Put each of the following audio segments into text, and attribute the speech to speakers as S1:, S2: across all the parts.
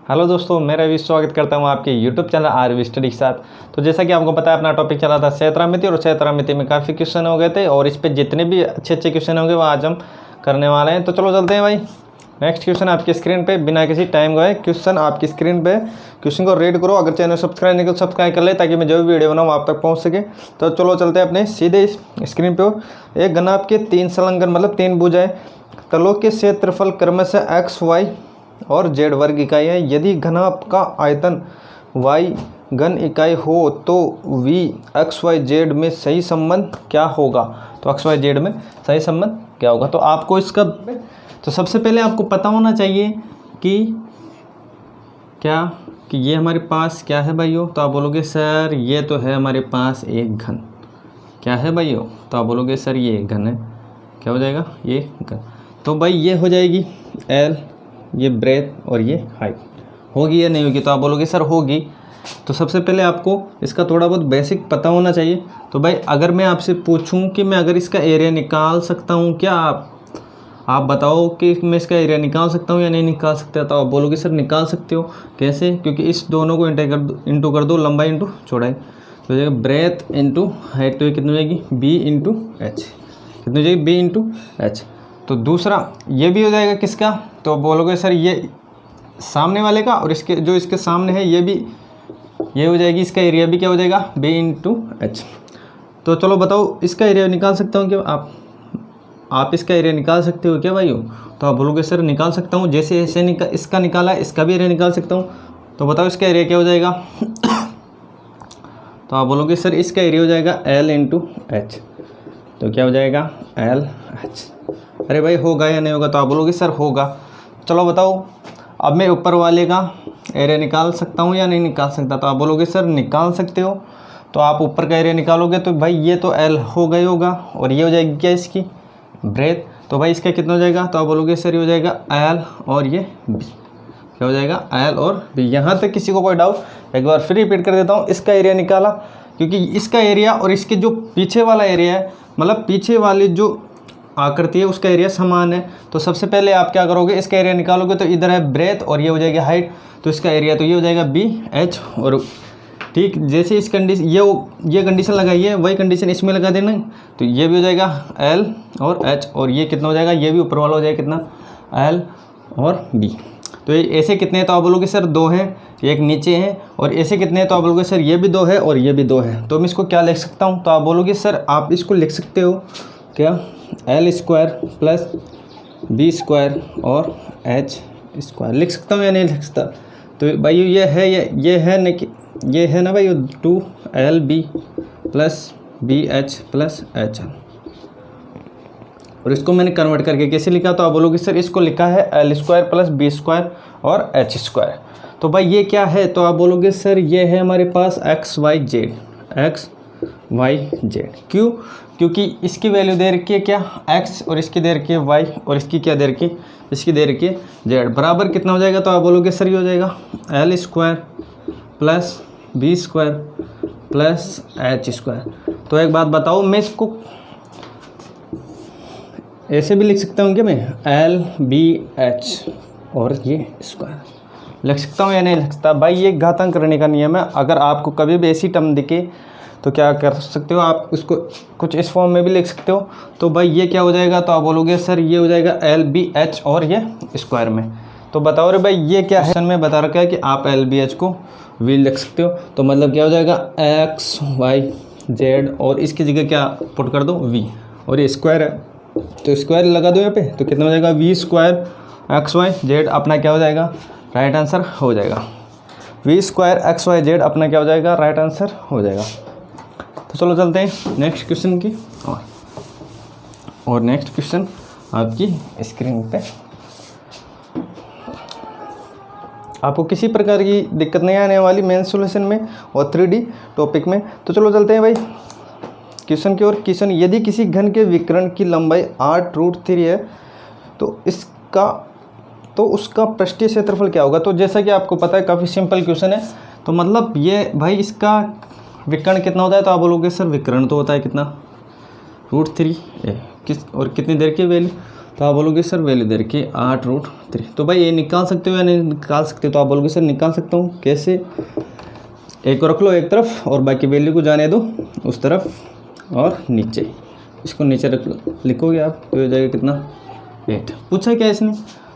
S1: Hello दोस्तों, मेरा भी स्वागत करता हूं आपके यूट्यूब चैनल आरवी स्टडी के साथ। तो जैसा कि आपको पता है, अपना टॉपिक चला था क्षेत्रामिति और क्षेत्रामिति में काफ़ी क्वेश्चन हो गए थे और इस पे जितने भी अच्छे क्वेश्चन होंगे वो आज हम करने वाले हैं। तो चलो चलते हैं भाई। नेक्स्ट क्वेश्चन आपकी स्क्रीन पे, बिना किसी टाइम गए क्वेश्चन आपकी स्क्रीन पे। क्वेश्चन को रीड करो, अगर चैनल सब्सक्राइब नहीं करो सब्सक्राइब कर ले ताकि मैं जो भी वीडियो बनाऊँ आप तक पहुँच सके। तो चलो चलते हैं अपने सीधे स्क्रीन पे। एक घनाभ के 3 संलग्न मतलब 3 भुजाएं, तलों के क्षेत्रफल क्रमशः एक्स वाई और जेड वर्ग इकाई है। यदि घनाभ का आयतन y घन इकाई हो तो v एक्स वाई जेड में सही संबंध क्या होगा। तो एक्स वाई जेड में सही संबंध क्या होगा। तो आपको इसका तो सबसे पहले आपको पता होना चाहिए कि क्या कि ये हमारे पास क्या है भाइयों। तो आप बोलोगे सर ये तो है हमारे पास एक घन। क्या है भाइयों। तो आप बोलोगे सर ये एक घन है। क्या हो जाएगा ये घन। तो भाई ये हो जाएगी L, ये ब्रेथ और ये हाइट। होगी या नहीं होगी। तो आप बोलोगे सर होगी। तो सबसे पहले आपको इसका थोड़ा बहुत बेसिक पता होना चाहिए। तो भाई अगर मैं आपसे पूछूं कि मैं अगर इसका एरिया निकाल सकता हूं क्या, आप बताओ कि मैं इसका एरिया निकाल सकता हूं या नहीं निकाल सकता। तो आप बोलोगे सर निकाल सकते हो। कैसे। क्योंकि इस दोनों को इंटू कर दो, लंबाई इंटू चौड़ाई। तो हो जाएगा ब्रेथ इंटू हाइट। तो ये कितनी हो जाएगी b इंटू एच। कितनी हो जाएगी b इंटू एच। तो दूसरा ये भी हो जाएगा किसका। तो बोलोगे सर ये सामने वाले का, और इसके जो इसके सामने है ये भी, ये हो जाएगी इसका एरिया भी क्या हो जाएगा b इंटू एच। तो चलो बताओ इसका एरिया निकाल सकता हूँ क्या आप इसका एरिया निकाल सकते हो क्या भाई। तो आप बोलोगे सर निकाल सकता हूँ। जैसे ऐसे इसका निकाला है इसका भी एरिया निकाल सकता हूँ। तो बताओ इसका एरिया क्या हो जाएगा। तो आप बोलोगे सर इसका एरिया हो जाएगा L इंटू एच। तो क्या हो जाएगा L H। अरे भाई होगा या नहीं होगा। तो आप बोलोगे सर होगा। चलो बताओ अब मैं ऊपर वाले का एरिया निकाल सकता हूँ या नहीं निकाल सकता। तो आप बोलोगे सर निकाल सकते हो। तो आप ऊपर का एरिया निकालोगे तो भाई ये तो L होगा ही होगा, और ये हो जाएगी क्या इसकी ब्रेथ। तो भाई इसका कितना हो जाएगा। तो आप बोलोगे सर ये हो जाएगा L और ये B। क्या हो जाएगा L और B। यहाँ तक किसी को कोई डाउट। एक बार फिर रिपीट कर देता हूँ। इसका एरिया निकाला क्योंकि इसका एरिया और इसके जो पीछे वाला एरिया है, मतलब पीछे वाली जो आकृति है उसका एरिया समान है। तो सबसे पहले आप क्या करोगे, इसका एरिया निकालोगे तो इधर है ब्रेथ और ये हो जाएगी हाइट। तो इसका एरिया तो ये हो जाएगा b h। और ठीक जैसे इस कंडीशन ये कंडीशन लगाई है वही कंडीशन इसमें लगा देना। तो ये भी हो जाएगा l और h, और ये कितना हो जाएगा, ये भी ऊपर वाला हो जाएगा कितना l और b। तो ये ऐसे कितने हैं। तो आप बोलोगे सर 2 हैं, एक नीचे है। और ऐसे कितने हैं। तो आप बोलोगे सर ये भी 2 है और ये भी 2 है। तो मैं इसको क्या लिख सकता हूँ। तो आप बोलोगे सर आप इसको लिख सकते हो क्या L square plus B square और H स्क्वायर। लिख सकता हूँ या नहीं लिख सकता। तो भाई ये है ना भाई 2LB plus BH plus HL। और इसको मैंने कन्वर्ट करके कैसे लिखा। तो आप बोलोगे सर इसको लिखा है L square plus B square और H स्क्वायर। तो भाई ये क्या है। तो आप बोलोगे सर ये है हमारे पास XYZ। क्यों। क्योंकि इसकी वैल्यू दे रखी है क्या x, और इसकी दे रखी है y, और इसकी क्या दे रखी है, इसकी दे रखी है z। बराबर कितना हो जाएगा। तो आप बोलोगे सर ये हो जाएगा L square plus B square plus H square. तो एक बात बताओ, मैं इसको ऐसे भी लिख सकता हूँ क्या मैं LBH और ये स्क्वायर लिख सकता हूँ या नहीं लिख सकता। भाई ये घातांक करने का नियम है। अगर आपको कभी भी ऐसी टर्म दिखे तो क्या कर सकते हो, आप उसको कुछ इस फॉर्म में भी लिख सकते हो। तो भाई ये क्या हो जाएगा। तो आप बोलोगे सर ये हो जाएगा LBH और ये स्क्वायर में। तो बताओ रे भाई ये क्या है। में बता रखा है कि आप LBH को V लिख सकते हो। तो मतलब क्या हो जाएगा XYZ, और इसकी जगह क्या पुट कर दो V, और ये स्क्वायर है तो स्क्वायर लगा दो यहाँ पे। तो कितना हो जाएगा V स्क्वायर XYZ अपना क्या हो जाएगा राइट आंसर हो जाएगा। V स्क्वायर XYZ अपना क्या हो जाएगा राइट आंसर हो जाएगा। तो चलो चलते हैं नेक्स्ट क्वेश्चन की और नेक्स्ट क्वेश्चन आपकी स्क्रीन पे। आपको किसी प्रकार की दिक्कत नहीं आने वाली मेन सॉल्यूशन में और 3D टॉपिक में। तो चलो चलते हैं भाई क्वेश्चन की ओर। क्वेश्चन, यदि किसी घन के विकर्ण की लंबाई 8√3 है तो उसका पृष्ठीय क्षेत्रफल क्या होगा। तो जैसा कि आपको पता है काफ़ी सिंपल क्वेश्चन है। तो मतलब ये भाई इसका विकर्ण कितना होता है। तो आप बोलोगे सर विकर्ण तो होता है कितना √3 किस और कितनी देर की वैल्यू। तो आप बोलोगे सर वैल्यू दे रखी है 8√3। तो भाई ये निकाल सकते हो या नहीं निकाल सकते? तो आप बोलोगे सर निकाल सकता हूँ। कैसे? एक को रख लो एक तरफ और बाकी वैल्यू को जाने दो उस तरफ और नीचे, इसको नीचे रख लो, लिखोगे आप तो हो जाएगा कितना 8। पूछा क्या इसने?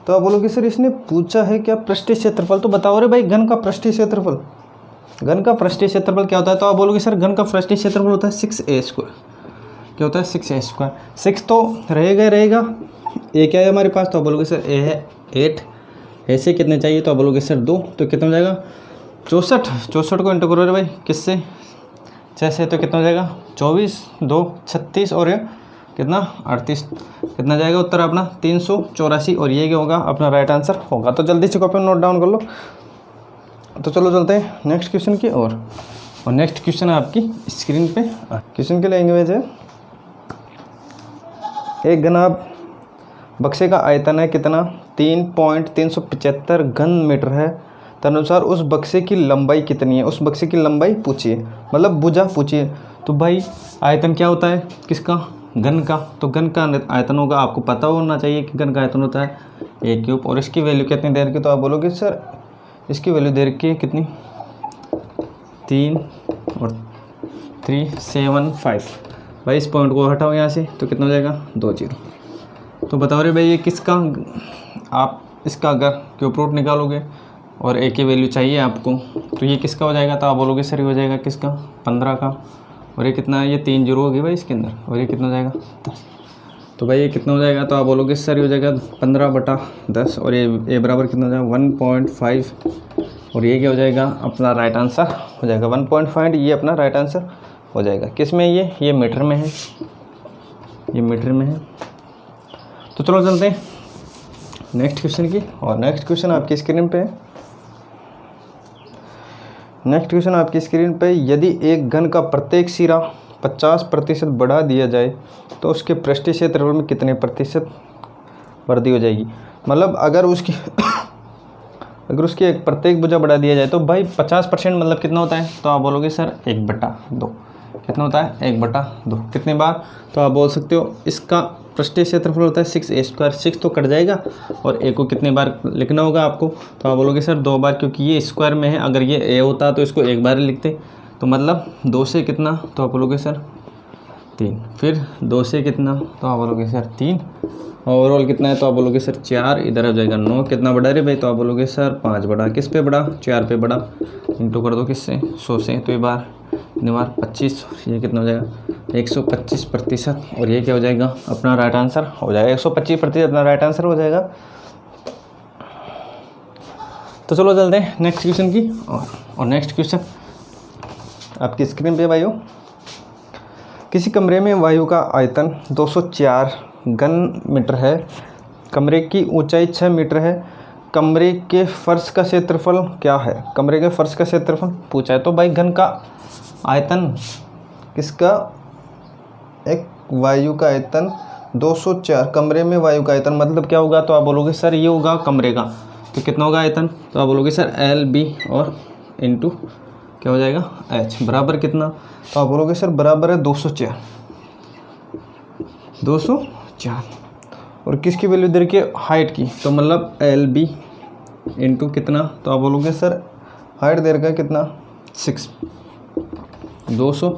S1: तो आप बोलोगे सर इसने पूछा है क्या पृष्ठीय क्षेत्रफल। तो बताओ रे भाई घन का पृष्ठीय क्षेत्रफल, घन का पृष्ठीय क्षेत्रफल क्या होता है? तो आप बोलोगे सर घन का पृष्ठीय क्षेत्रफल होता है 6a²। क्या होता है? 6a²। 6 तो रहेगा ही रहेगा, ए क्या है हमारे पास? तो आप बोलोगे सर ए है 8, ऐसे कितने चाहिए? तो आप बोलोगे सर 2, तो कितना हो जाएगा 64। 64 को इंटू करो रे भाई किससे? 6 से, तो कितना हो जाएगा 24, 2 36 और ये कितना 38। कितना जाएगा उत्तर अपना 384 और ये क्या होगा अपना राइट आंसर होगा। तो जल्दी से कॉपी नोट डाउन कर लो। तो चलो चलते हैं नेक्स्ट क्वेश्चन की और नेक्स्ट क्वेश्चन आपकी स्क्रीन पे। क्वेश्चन की लैंग्वेज है, एक घन आप बक्से का आयतन है कितना 3.375 घन मीटर है, तदनुसार उस बक्से की लंबाई कितनी है? उस बक्से की लंबाई पूछिए, मतलब भुजा पूछिए। तो भाई आयतन क्या होता है किसका? घन का। तो घन का आयतन होगा, आपको पता होना चाहिए कि घन का आयतन होता है a³ और इसकी वैल्यू कितनी दे रखी? तो आप बोलोगे सर इसकी वैल्यू दे रखी है कितनी 3 और 375। भाई इस पॉइंट को हटाओ यहाँ से, तो कितना हो जाएगा 20। तो बताओ रे भाई ये किसका? आप इसका अगर क्यूब रूट निकालोगे और a की वैल्यू चाहिए आपको, तो ये किसका हो जाएगा? तो आप बोलोगे सर ये हो जाएगा किसका 15 का, और ये कितना है? ये 3 जीरो होगी भाई इसके अंदर, और ये कितना हो जाएगा 10। तो भाई ये कितना हो जाएगा? तो आप बोलोगे सर ये हो जाएगा 15/10 और ये बराबर कितना हो जाएगा 1.5 और ये क्या हो जाएगा अपना राइट आंसर हो जाएगा 1.5। ये अपना राइट आंसर हो जाएगा। किस में? ये मीटर में है, ये मीटर में है। तो चलो चलते हैं नेक्स्ट क्वेश्चन की और नेक्स्ट क्वेश्चन आपकी स्क्रीन पे है। नेक्स्ट क्वेश्चन आपकी स्क्रीन पे, यदि एक घन का प्रत्येक सिरा 50% बढ़ा दिया जाए तो उसके पृष्ठीय क्षेत्रफल में कितने प्रतिशत वृद्धि हो जाएगी? मतलब अगर उसकी एक प्रत्येक भुजा बढ़ा दिया जाए तो भाई 50% मतलब कितना होता है? तो आप बोलोगे सर 1/2। कितना होता है 1/2। कितनी बार? तो आप बोल सकते हो इसका पृष्ठीय क्षेत्रफल होता है 6a²। 6 तो कट जाएगा और a को कितनी बार लिखना होगा आपको? तो आप बोलोगे सर 2 बार, क्योंकि ये स्क्वायर में है। अगर ये a होता तो इसको एक बार लिखते, तो मतलब 2 से कितना? तो आप बोलोगे सर 3। फिर 2 से कितना? तो आप बोलोगे सर 3। ओवरऑल कितना है? तो आप बोलोगे सर 4। इधर हो जाएगा 9। कितना बढ़ा रे भाई? तो आप बोलोगे सर 5 बढ़ा। किस पे बढ़ा? 4 पे बढ़ा। इंटू कर दो किससे? 100 से। तो ये बार 25, ये कितना हो जाएगा 125% और ये क्या हो जाएगा अपना राइट आंसर हो जाएगा 125% अपना राइट आंसर हो जाएगा। तो चलो चलते हैं नेक्स्ट क्वेश्चन की और नेक्स्ट क्वेश्चन आपकी स्क्रीन पे भाइयों, किसी कमरे में वायु का आयतन 204 घन मीटर है, कमरे की ऊंचाई 6 मीटर है, कमरे के फर्श का क्षेत्रफल क्या है? कमरे के फर्श का क्षेत्रफल पूछा है। तो भाई घन का आयतन किसका? एक वायु का आयतन 204, कमरे में वायु का आयतन मतलब क्या होगा? तो आप बोलोगे सर ये होगा कमरे का। तो कितना होगा आयतन? तो आप बोलोगे सर LB और इंटू क्या हो जाएगा H बराबर कितना? तो आप बोलोगे सर बराबर है 204। और किसकी वैल्यू दे रखी है? हाइट की। तो मतलब LB इंटू कितना? तो आप बोलोगे सर हाइट दे रखा है कितना 6, 204।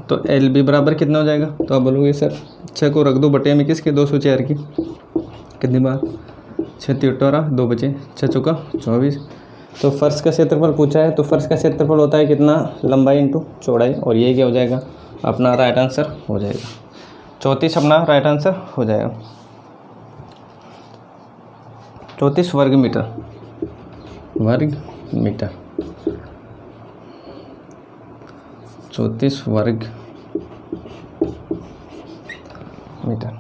S1: तो LB बराबर कितना हो जाएगा? तो आप बोलोगे सर 6 को रख दो बटे में किसके 204 की। कितनी बार? 6 18, 2 बचे, 6 चौका 24। तो फर्श का क्षेत्रफल पूछा है, तो फर्श का क्षेत्रफल होता है कितना? लंबाई इंटू चौड़ाई और ये क्या हो जाएगा अपना राइट आंसर हो जाएगा 34 अपना राइट आंसर हो जाएगा 34 वर्ग मीटर। 34 वर्ग मीटर।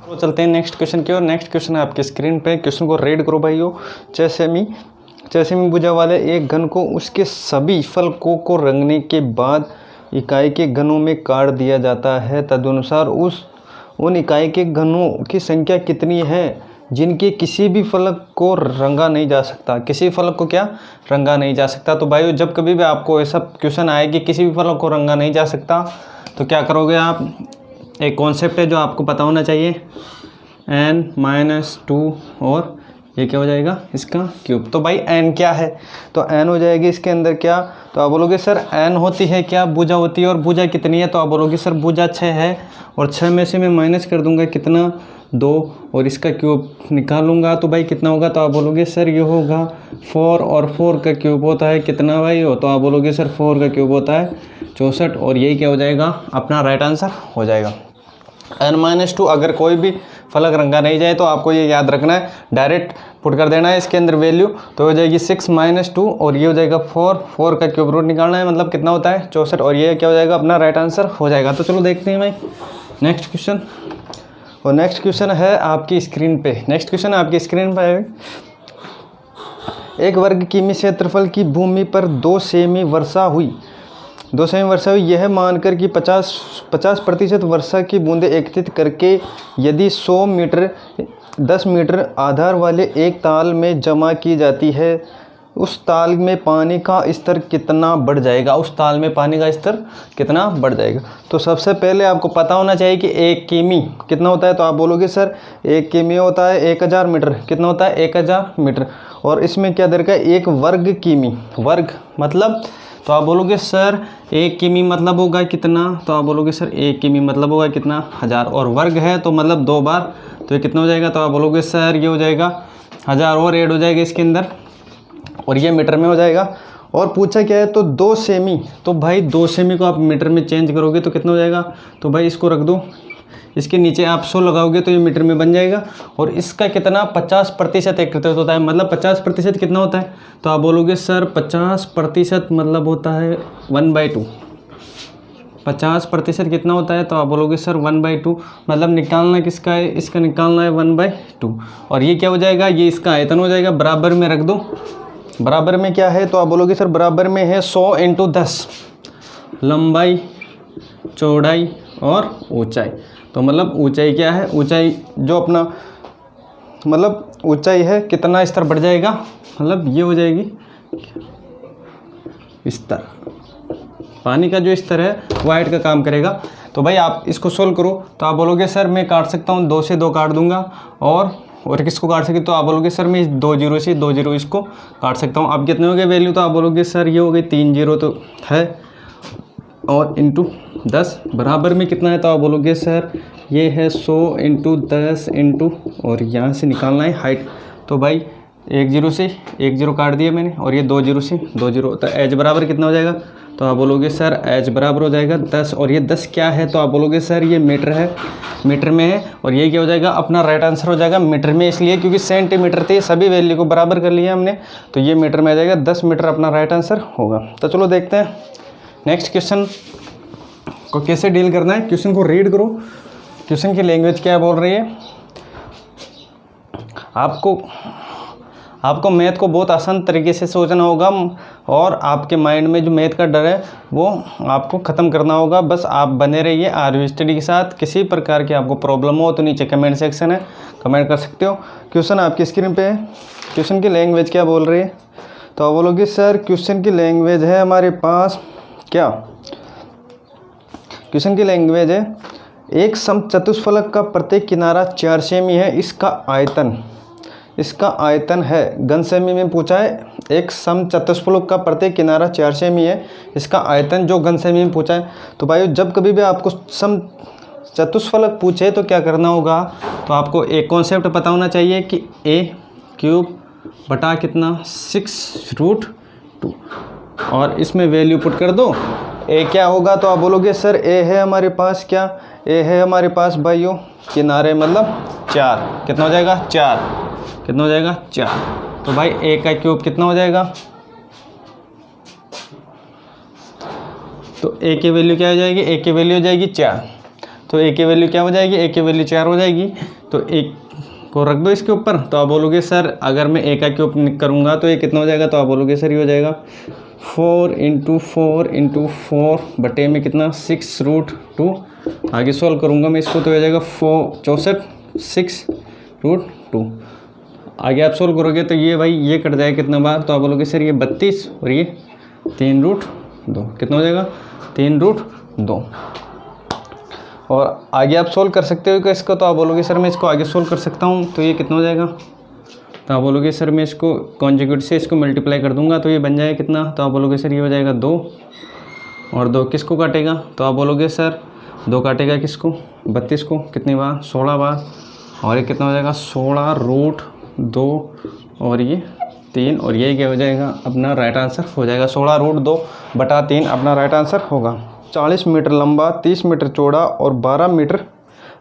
S1: तो चलते हैं नेक्स्ट क्वेश्चन की और नेक्स्ट क्वेश्चन है आपके स्क्रीन पे। क्वेश्चन को रीड करो भाइयों। 6 सेमी भुजा वाले एक घन को उसके सभी फलकों को रंगने के बाद इकाई के घनों में काट दिया जाता है, तदनुसार उन इकाई के घनों की संख्या कितनी है जिनके किसी भी फलक को रंगा नहीं जा सकता? किसी फलक को क्या रंगा नहीं जा सकता? तो भाइयों जब कभी भी आपको ऐसा क्वेश्चन आए कि किसी भी फलक को रंगा नहीं जा सकता, तो क्या करोगे आप? एक कॉन्सेप्ट है जो आपको पता होना चाहिए, n-2 और ये क्या हो जाएगा इसका क्यूब। तो भाई n क्या है, तो n हो जाएगी इसके अंदर क्या, तो आप बोलोगे सर n होती है क्या, भुजा होती है, और भुजा कितनी है, तो आप बोलोगे सर भुजा 6 है, और 6 में से मैं माइनस कर दूंगा कितना 2, और इसका क्यूब निकालूंगा तो भाई कितना होगा, तो आप बोलोगे सर ये होगा 4, और 4 का क्यूब होता है कितना भाई हो, तो आप बोलोगे सर 4 का क्यूब होता है 64, और यही क्या हो जाएगा अपना राइट आंसर हो जाएगा। n-2 अगर कोई भी फलक रंगा नहीं जाए तो आपको ये याद रखना है, डायरेक्ट पुट कर देना है इसके अंदर वैल्यू, तो हो जाएगी 6-2 और ये हो जाएगा 4 का क्यूब रूट निकालना है, मतलब कितना होता है 64, और ये क्या हो जाएगा अपना राइट आंसर हो जाएगा। तो चलो देखते हैं भाई नेक्स्ट क्वेश्चन, और नेक्स्ट क्वेश्चन है आपकी स्क्रीन पे। नेक्स्ट क्वेश्चन आपकी स्क्रीन पर है, एक वर्ग किमी क्षेत्रफल की भूमि पर 2 सेमी वर्षा हुई, यह मानकर कि 50% वर्षा की बूंदें एकत्रित करके यदि 100 मीटर 10 मीटर आधार वाले एक ताल में जमा की जाती है, उस ताल में पानी का स्तर कितना बढ़ जाएगा, तो सबसे पहले आपको पता होना चाहिए कि 1 किमी कितना होता है, तो आप बोलोगे सर 1 किमी होता है 1000 मीटर, कितना होता है 1000 मीटर, और इसमें क्या दर का 1 वर्ग किमी, वर्ग मतलब, तो आप बोलोगे सर 1 किमी मतलब होगा कितना, तो आप बोलोगे सर 1 किमी मतलब होगा कितना 1000, और वर्ग है तो मतलब 2 बार, तो ये कितना हो जाएगा, तो आप बोलोगे सर ये हो जाएगा 1000 और ऐड हो जाएगा इसके अंदर, और ये मीटर में हो जाएगा। और पूछा क्या है, तो 2 सेमी, तो भाई 2 सेमी को आप मीटर में चेंज करोगे तो कितना हो जाएगा, तो भाई इसको रख दो, इसके नीचे आप 100 लगाओगे तो ये मीटर में बन जाएगा, और इसका कितना 50% एकत्रित होता है, मतलब 50% कितना होता है, तो आप बोलोगे सर 50% मतलब होता है 1/2, 50% कितना होता है, तो आप बोलोगे सर 1/2, मतलब निकालना किसका है, इसका निकालना है 1/2, और ये क्या हो जाएगा, ये इसका आयतन हो जाएगा, बराबर में रख दो, बराबर में क्या है, तो आप बोलोगे सर बराबर में है 100 × 10 लंबाई चौड़ाई और ऊंचाई, तो मतलब ऊंचाई क्या है, ऊंचाई जो अपना मतलब ऊंचाई है कितना स्तर बढ़ जाएगा, मतलब ये हो जाएगी स्तर, पानी का जो स्तर है वो हाइट का काम करेगा। तो भाई आप इसको सोल्व करो, तो आप बोलोगे सर मैं काट सकता हूँ 2 से 2 काट दूंगा, और किसको काट सके, तो आप बोलोगे सर मैं 2 0 से 2 0 इसको काट सकता हूँ। अब कितने हो गए वैल्यू, तो आप बोलोगे सर ये हो गई 3 0 तो है, और इंटू 10 बराबर में कितना है, तो आप बोलोगे सर ये है 100 × 10 इंटू, और यहाँ से निकालना है हाइट, तो भाई 1 0 से 1 0 काट दिया मैंने, और ये 2 0 से 2 0, तो एच बराबर कितना हो जाएगा, तो आप बोलोगे सर एच बराबर हो जाएगा 10, और ये 10 क्या है, तो आप बोलोगे सर ये मीटर है, मीटर में है, और ये क्या हो जाएगा अपना राइट आंसर हो जाएगा मीटर में, इसलिए क्योंकि सेंटीमीटर थे, सभी वैल्यू को बराबर कर लिया हमने, तो ये मीटर में आ जाएगा, 10 मीटर अपना राइट आंसर होगा। तो चलो देखते हैं नेक्स्ट क्वेश्चन को कैसे डील करना है। क्वेश्चन को रीड करो, क्वेश्चन की लैंग्वेज क्या बोल रही है। आपको मैथ को बहुत आसान तरीके से सोचना होगा, और आपके माइंड में जो मैथ का डर है वो आपको ख़त्म करना होगा। बस आप बने रहिए आरवी स्टडी के साथ। किसी प्रकार की आपको प्रॉब्लम हो तो नीचे कमेंट सेक्शन है, कमेंट कर सकते हो। क्वेश्चन आपकी स्क्रीन पे है। क्वेश्चन की लैंग्वेज क्या बोल रही है, तो आप बोलोगे सर क्वेश्चन की लैंग्वेज है हमारे पास क्या, क्वेश्चन की लैंग्वेज है एक समचतुष्फलक का प्रत्येक किनारा 4 सेमी है, इसका आयतन है, घन सेमी में पूछा है। एक समचतुष्फलक का प्रत्येक किनारा 4 सेमी है, इसका आयतन जो घन सेमी में पूछा है। तो भाई जब कभी भी आपको समचतुष्फलक पूछे तो क्या करना होगा, तो आपको एक कॉन्सेप्ट पता होना चाहिए कि a³ बटा कितना 6√2, और इसमें वैल्यू पुट कर दो। a क्या होगा, तो आप बोलोगे सर a है हमारे पास क्या, a है हमारे पास भाइयों किनारे मतलब 4, कितना हो जाएगा 4, कितना हो जाएगा 4। तो भाई a का क्यूब कितना हो जाएगा, तो a की वैल्यू क्या हो जाएगी, a की वैल्यू हो जाएगी 4, तो a की वैल्यू क्या हो जाएगी, a की वैल्यू 4 हो जाएगी। तो a को रख दो इसके ऊपर। तो आप बोलोगे सर अगर मैं a का क्यूब करूँगा तो ये कितना हो जाएगा, तो आप बोलोगे सर ये हो जाएगा 4 × 4 × 4 बटे में कितना 6√2। आगे सॉल्व करूँगा मैं इसको तो हो जाएगा 64 6√2। आगे आप सॉल्व करोगे तो ये भाई ये कट जाएगा कितना बार, तो आप बोलोगे सर ये 32 और ये 3√2, कितना हो जाएगा 3√2। और आगे आप सोल्व कर सकते हो कि इसको, तो आप बोलोगे सर मैं इसको आगे सोल्व कर सकता हूँ, तो ये कितना हो जाएगा, तो आप बोलोगे सर मैं इसको कॉन्जुगेट से इसको मल्टीप्लाई कर दूंगा तो ये बन जाएगा कितना, तो आप बोलोगे सर ये हो जाएगा 2, और 2 किसको काटेगा, तो आप बोलोगे सर 2 काटेगा किसको, 32 को, कितनी बार, 16 बार, और ये कितना हो जाएगा 16√2 और ये 3, और ये क्या हो जाएगा अपना राइट आंसर हो जाएगा 16√2/3 अपना राइट आंसर होगा। 40 मीटर लंबा, 30 मीटर चौड़ा और 12 मीटर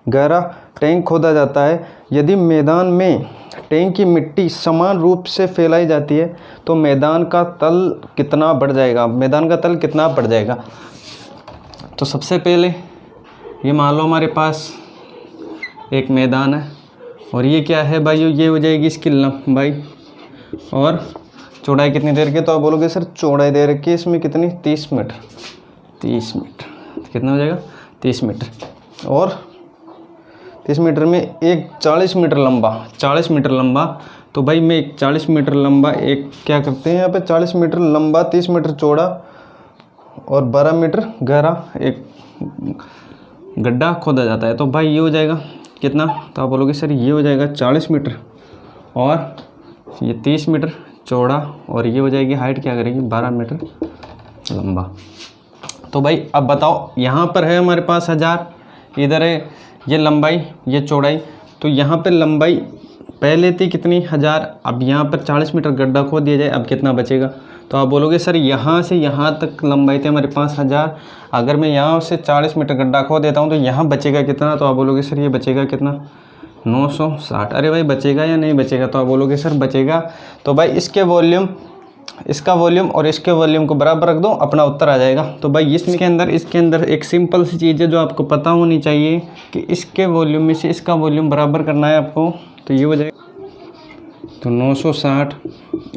S1: गहरा टैंक खोदा जाता है। यदि मैदान में टैंक की मिट्टी समान रूप से फैलाई जाती है तो मैदान का तल कितना बढ़ जाएगा, मैदान का तल कितना बढ़ जाएगा। तो सबसे पहले ये मान लो हमारे पास एक मैदान है और ये क्या है भाई, ये हो जाएगी इसकी लंबाई और चौड़ाई कितनी देर की, तो आप बोलोगे सर चौड़ाई दे रखी है इसमें कितनी, 30 मीटर, 30 मीटर कितना हो जाएगा 30 मीटर, और 30 मीटर में एक 40 मीटर लंबा, 40 मीटर लंबा, तो भाई मैं एक 40 मीटर लंबा एक क्या करते हैं यहाँ पे 40 मीटर लंबा, 30 मीटर चौड़ा और 12 मीटर गहरा एक गड्ढा खोदा जाता है। तो भाई ये हो जाएगा कितना, तो आप बोलोगे सर ये हो जाएगा 40 मीटर और ये 30 मीटर चौड़ा और ये हो जाएगी हाइट क्या करेगी 12 मीटर लंबा। तो भाई अब बताओ यहाँ पर है हमारे पास 1000, इधर है ये लंबाई ये चौड़ाई, तो यहाँ पे लंबाई पहले थी कितनी 1000, अब यहाँ पर 40 मीटर गड्ढा खोद दिया जाए अब कितना बचेगा, तो आप बोलोगे सर यहाँ से यहाँ तक लंबाई थी हमारे पास 1000, अगर मैं यहाँ से 40 मीटर गड्ढा खोद देता हूँ तो यहाँ बचेगा कितना, तो आप बोलोगे सर ये बचेगा कितना 960। अरे भाई बचेगा या नहीं बचेगा, तो आप बोलोगे सर बचेगा। तो भाई इसके वॉल्यूम, इसका वॉल्यूम और इसके वॉल्यूम को बराबर रख दो, अपना उत्तर आ जाएगा। तो भाई इसके अंदर एक सिंपल सी चीज़ है जो आपको पता होनी चाहिए कि इसके वॉल्यूम में से इसका वॉल्यूम बराबर करना है आपको, तो ये हो जाएगा तो 960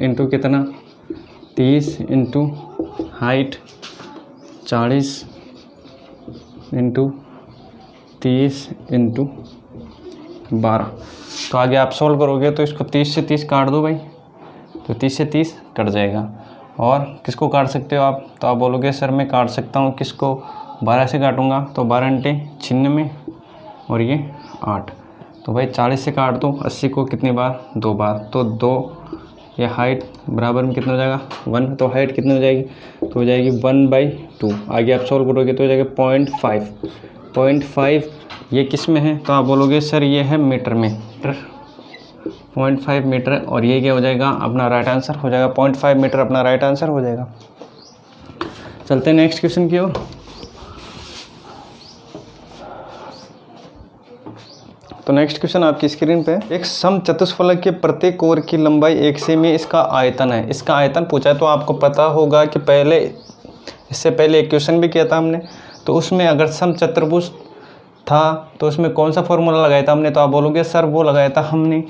S1: इंटू कितना 30 इंटू हाइट 40 इंटू 30 इंटू 12। तो आगे आप सोल्व करोगे तो इसको 30 से 30 काट दो भाई, तो 30 से 30 कट जाएगा। और किसको काट सकते हो आप, तो आप बोलोगे सर मैं काट सकता हूँ किसको, 12 से काटूंगा तो 12 × 96 और ये 8, तो भाई 40 से काट दो 80 को कितनी बार 2 बार, तो 2 ये हाइट बराबर में कितना हो जाएगा 1, तो हाइट कितनी हो जाएगी, तो हो जाएगी 1/2। आगे आप सोल्व करोगे तो हो जाएगा 0.5 ये किस में है, तो आप बोलोगे सर ये है मीटर में, 0.5 मीटर, और ये क्या हो जाएगा अपना राइट आंसर हो जाएगा 0.5 मीटर अपना राइट आंसर हो जाएगा। चलते हैं नेक्स्ट क्वेश्चन की ओर। तो नेक्स्ट क्वेश्चन आपकी स्क्रीन पे एक समचतुष्फलक के प्रत्येक कोर की लंबाई 1 सेमी इसका आयतन है, इसका आयतन पूछा है। तो आपको पता होगा कि पहले इससे पहले एक क्वेश्चन भी किया था हमने, तो उसमें अगर समचतुर्भुज था तो उसमें कौन सा फॉर्मूला लगाया था हमने, तो आप बोलोगे सर वो लगाया था हमने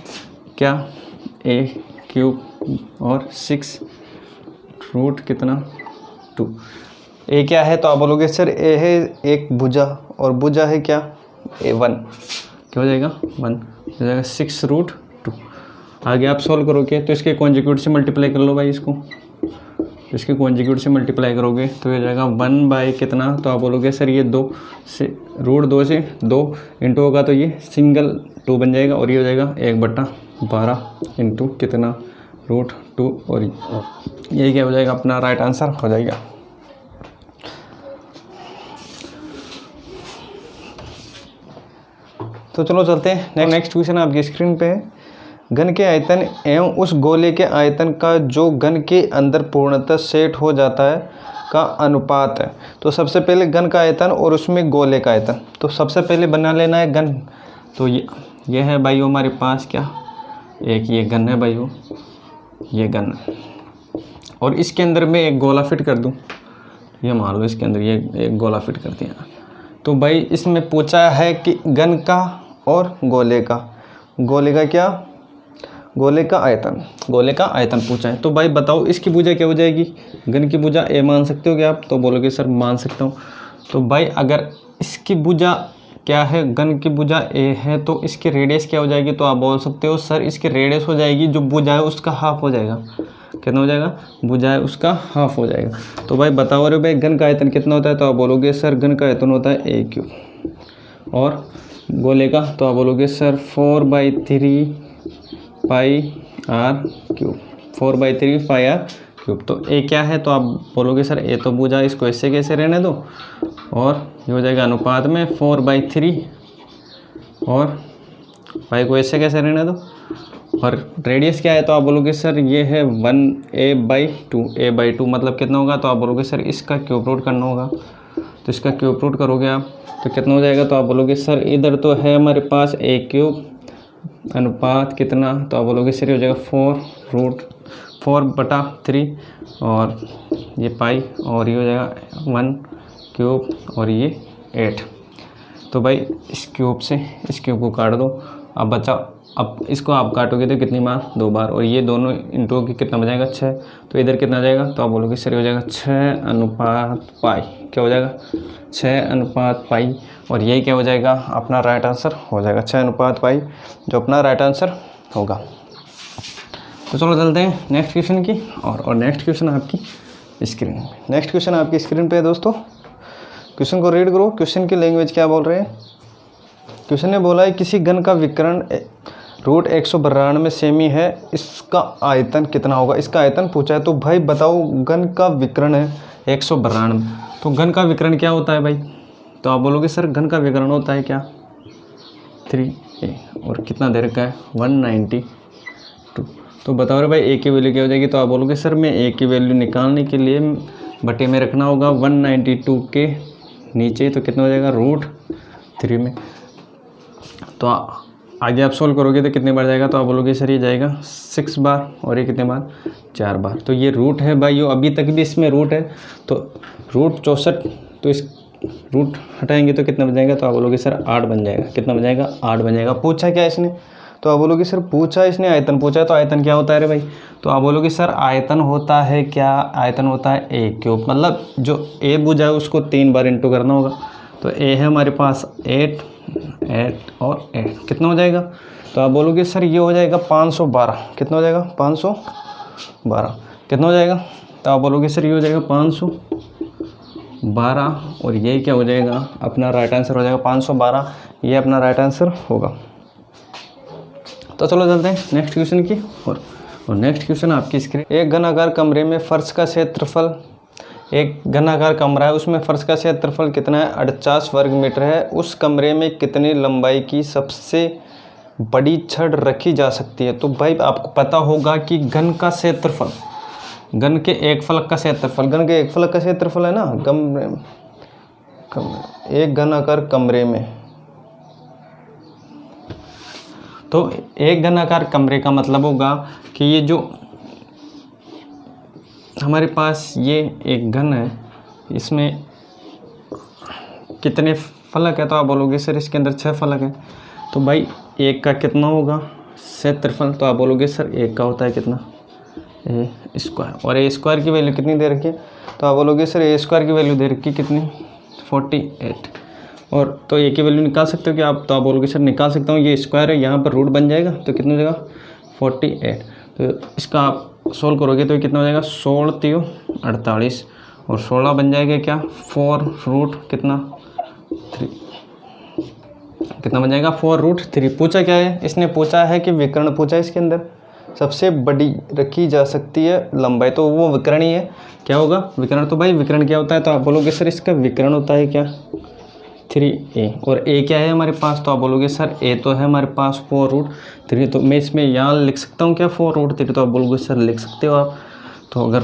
S1: क्या a³ और 6 कितना 2। ए क्या है, तो आप बोलोगे सर ए है एक भुजा और भुजा है क्या a1, क्या हो जाएगा 1 हो जाएगा 6√2। आगे आप सॉल्व करोगे तो इसके कॉन्जुगेट से मल्टीप्लाई कर लो भाई, इसको इसके कॉन्जुगेट से मल्टीप्लाई करोगे तो ये जाएगा 1 कितना, तो आप बोलोगे सर ये 2 से √2 से 2 इंटू होगा तो ये सिंगल 2 बन जाएगा और ये हो जाएगा 1/12 इंटू कितना √2 और ये क्या हो जाएगा अपना राइट आंसर हो जाएगा। तो चलो चलते हैं नेक्स्ट क्वेश्चन आपकी स्क्रीन पे है। घन के आयतन एवं उस गोले के आयतन का जो घन के अंदर पूर्णतः सेट हो जाता है का अनुपात है। तो सबसे पहले घन का आयतन और उसमें गोले का आयतन, तो सबसे पहले बना लेना है घन। तो ये है भाई हमारे पास क्या एक ये घन है भाई, ये घन, और इसके अंदर मैं एक गोला फिट कर दूं, ये मान लो इसके अंदर ये एक गोला फिट कर दिया। तो भाई इसमें पूछा है कि घन का और गोले का क्या, गोले का आयतन पूछा है। तो भाई बताओ इसकी भुजा क्या हो जाएगी, घन की भुजा ए मान सकते हो क्या आप, तो बोलोगे सर मान सकता हूँ। तो भाई अगर इसकी भुजा क्या है, घन की भुजा ए है, तो इसकी रेडियस क्या हो जाएगी, तो आप बोल सकते हो सर इसकी रेडियस हो जाएगी जो भुजा है उसका हाफ हो जाएगा। कितना हो जाएगा, भुजा है उसका हाफ हो जाएगा। तो भाई बताओ अरे भाई घन का आयतन कितना होता है, तो आप बोलोगे सर घन का आयतन होता है a³। और गोले का, तो आप बोलोगे sir 4/3 pi r cube, 4/3 pi r cube. तो ए क्या है, तो आप बोलोगे सर ए तो बूझा, इसको ऐसे कैसे रहने दो, और ये हो जाएगा अनुपात में 4/3 और पाई को ऐसे कैसे रहने दो, और रेडियस क्या है, तो आप बोलोगे सर ये है 1a/2, a/2 मतलब कितना होगा, तो आप बोलोगे सर इसका क्यूब रूट करना होगा। तो इसका क्यूब रूट करोगे आप तो कितना हो जाएगा, तो आप बोलोगे सर इधर तो है हमारे पास a³ अनुपात कितना, तो आप बोलोगे सर ये हो जाएगा 4/3 और ये पाई, और ये हो जाएगा 1³ और ये 8। तो भाई इस क्यूब से इस क्यूब को काट दो, अब बचा, अब इसको आप काटोगे तो कितनी बार, 2 बार, और ये दोनों इंटू की कितना बजाएगा 6। तो इधर कितना जाएगा, तो आप बोलोगे सर ये हो जाएगा 6/पाई, क्या हो जाएगा 6/पाई, और यही क्या हो जाएगा अपना राइट आंसर हो जाएगा 6/पाई, जो अपना राइट आंसर होगा। तो चलो चलते हैं नेक्स्ट क्वेश्चन की और नेक्स्ट क्वेश्चन आपकी स्क्रीन पे, नेक्स्ट क्वेश्चन आपकी स्क्रीन पे है दोस्तों। क्वेश्चन को रीड करो, क्वेश्चन की लैंग्वेज क्या बोल रहे हैं। क्वेश्चन ने बोला है किसी घन का विकर्ण √192 सेमी है, इसका आयतन कितना होगा। इसका आयतन पूछा है, तो भाई बताओ घन का विकर्ण है 192, तो घन का विकर्ण क्या होता है भाई, तो आप बोलोगे सर घन का विकर्ण होता है क्या 3a, और कितना दे रखा है 192। तो बताओ रे भाई ए की वैल्यू क्या हो जाएगी, तो आप बोलोगे सर मैं ए की वैल्यू निकालने के लिए बटे में रखना होगा 192 के नीचे, तो कितना हो जाएगा √3 में। तो आगे आप सोल्व करोगे तो कितने बार जाएगा, तो आप बोलोगे सर ये जाएगा 6 बार, और ये कितने बार 4 बार। तो ये रूट है भाई, यो अभी तक भी इसमें रूट है, तो √64, तो इस रूट हटाएंगे तो कितना बन जाएगा, तो आप बोलोगे सर 8 बन जाएगा। कितना बन जाएगा 8 बन जाएगा। पूछा क्या इसने, तो आप बोलोगे सर पूछा इसने आयतन पूछा है, तो आयतन क्या होता है रे भाई, तो आप बोलोगे सर आयतन होता है क्या, आयतन होता है a³, मतलब जो a पूछा है उसको 3 बार इंटू करना होगा। तो a है हमारे पास 8 और 8, कितना हो जाएगा, तो आप बोलोगे सर ये हो जाएगा 512। कितना हो जाएगा 512, कितना हो जाएगा, तो आप बोलोगे सर ये हो जाएगा 512, और ये क्या हो जाएगा अपना राइट आंसर हो जाएगा 512, ये अपना राइट आंसर होगा। तो चलो चलते हैं नेक्स्ट क्वेश्चन की और नेक्स्ट क्वेश्चन आपकी स्क्रीन। एक घनाकार कमरे में फर्श का क्षेत्रफल, एक घनाकार कमरा है उसमें फर्श का क्षेत्रफल कितना है 48 वर्ग मीटर है। उस कमरे में कितनी लंबाई की सबसे बड़ी छड़ रखी जा सकती है। तो भाई आपको पता होगा कि घन का क्षेत्रफल, घन के एक फलक का क्षेत्रफल, घन के एक फलक का क्षेत्रफल है ना कमरे, एक घनाकार कमरे में, तो एक घनाकार कमरे का मतलब होगा कि ये जो हमारे पास ये एक घन है, इसमें कितने फलक है, तो आप बोलोगे सर इसके अंदर 6 फलक है। तो भाई एक का कितना होगा क्षेत्रफल, तो आप बोलोगे सर एक का होता है कितना a², और a² की वैल्यू कितनी दे रखी है, तो आप बोलोगे सर a² की वैल्यू दे रखी कितनी 48, और तो ए की वैल्यू निकाल सकते हो कि आप, तो आप बोलोगे सर निकाल सकता हूँ, ये स्क्वायर है यहाँ पर रूट बन जाएगा, तो कितना हो जाएगा 48। तो इसका आप सोल्व करोगे तो कितना हो जाएगा 16×3 48, और 16 बन जाएगा क्या 4 रूट कितना 3, कितना बन जाएगा 4√3। पूछा क्या है इसने, पूछा है कि विकर्ण पूछा है, इसके अंदर सबसे बड़ी रखी जा सकती है लंबाई, तो वो विकर्ण ही है। क्या होगा विकर्ण, तो भाई विकर्ण क्या होता है, तो आप बोलोगे सर इसका विकर्ण होता है क्या 3a, और a क्या है हमारे पास, तो आप बोलोगे सर a तो है हमारे पास 4√3, तो मैं इसमें यहाँ लिख सकता हूँ क्या 4√3, तो आप बोलोगे सर लिख सकते हो आप। तो अगर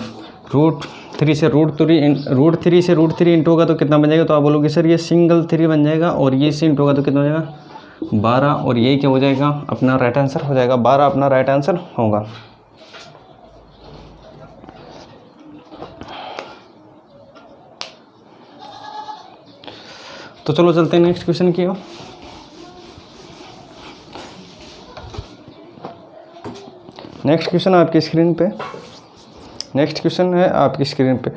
S1: √3 से √3 इंटू होगा तो कितना बन जाएगा, तो आप बोलोगे सर ये सिंगल 3 बन जाएगा, और ये से इंटू होगा तो कितना हो जाएगा 12, और ये क्या हो जाएगा अपना राइट आंसर हो जाएगा 12, अपना राइट आंसर होगा। तो चलो चलते हैं नेक्स्ट क्वेश्चन की ओर। नेक्स्ट क्वेश्चन आपकी स्क्रीन पे, नेक्स्ट क्वेश्चन है आपकी स्क्रीन पे।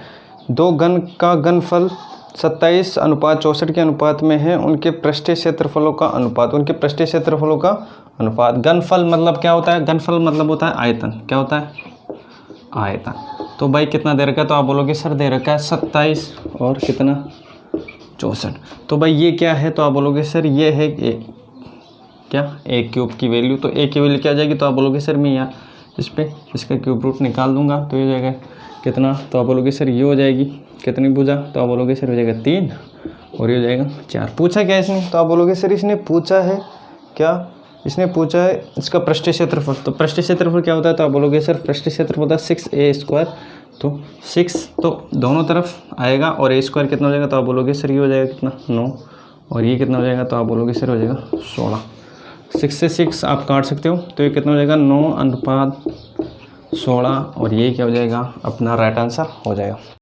S1: दो घन का घनफल 27:64 के अनुपात में है, उनके पृष्ठीय क्षेत्रफलों का अनुपात, उनके पृष्ठीय क्षेत्रफलों का अनुपात। घनफल मतलब क्या होता है, घनफल मतलब होता है आयतन, क्या होता है आयतन। तो भाई कितना दे रखा है, तो आप बोलोगे सर दे रखा है 27 और कितना 64। तो भाई ये क्या है, तो आप बोलोगे सर ये है क्या ए क्यूब की वैल्यू। तो ए की वैल्यू क्या आ जाएगी, तो आप बोलोगे सर मैं यहाँ इस पर इसका क्यूब रूट निकाल दूंगा, तो ये हो जाएगा कितना, तो आप बोलोगे सर ये हो जाएगी कितनी भुजा, तो आप बोलोगे सर हो जाएगा 3 और ये हो जाएगा 4। पूछा क्या इसने, तो आप बोलोगे सर इसने पूछा है क्या, इसने पूछा है इसका पृष्ठीय क्षेत्रफल। तो पृष्ठीय क्षेत्रफल क्या होता है, तो आप बोलोगे सर पृष्ठीय क्षेत्रफल होता है 6a²। तो 6 तो दोनों तरफ आएगा और a² कितना हो जाएगा, तो आप बोलोगे सर ये हो जाएगा कितना 9 और ये कितना हो जाएगा, तो आप बोलोगे सर हो जाएगा 16। 6 से 6 आप काट सकते हो, तो ये कितना हो जाएगा 9:16 और ये क्या हो जाएगा अपना राइट आंसर हो जाएगा।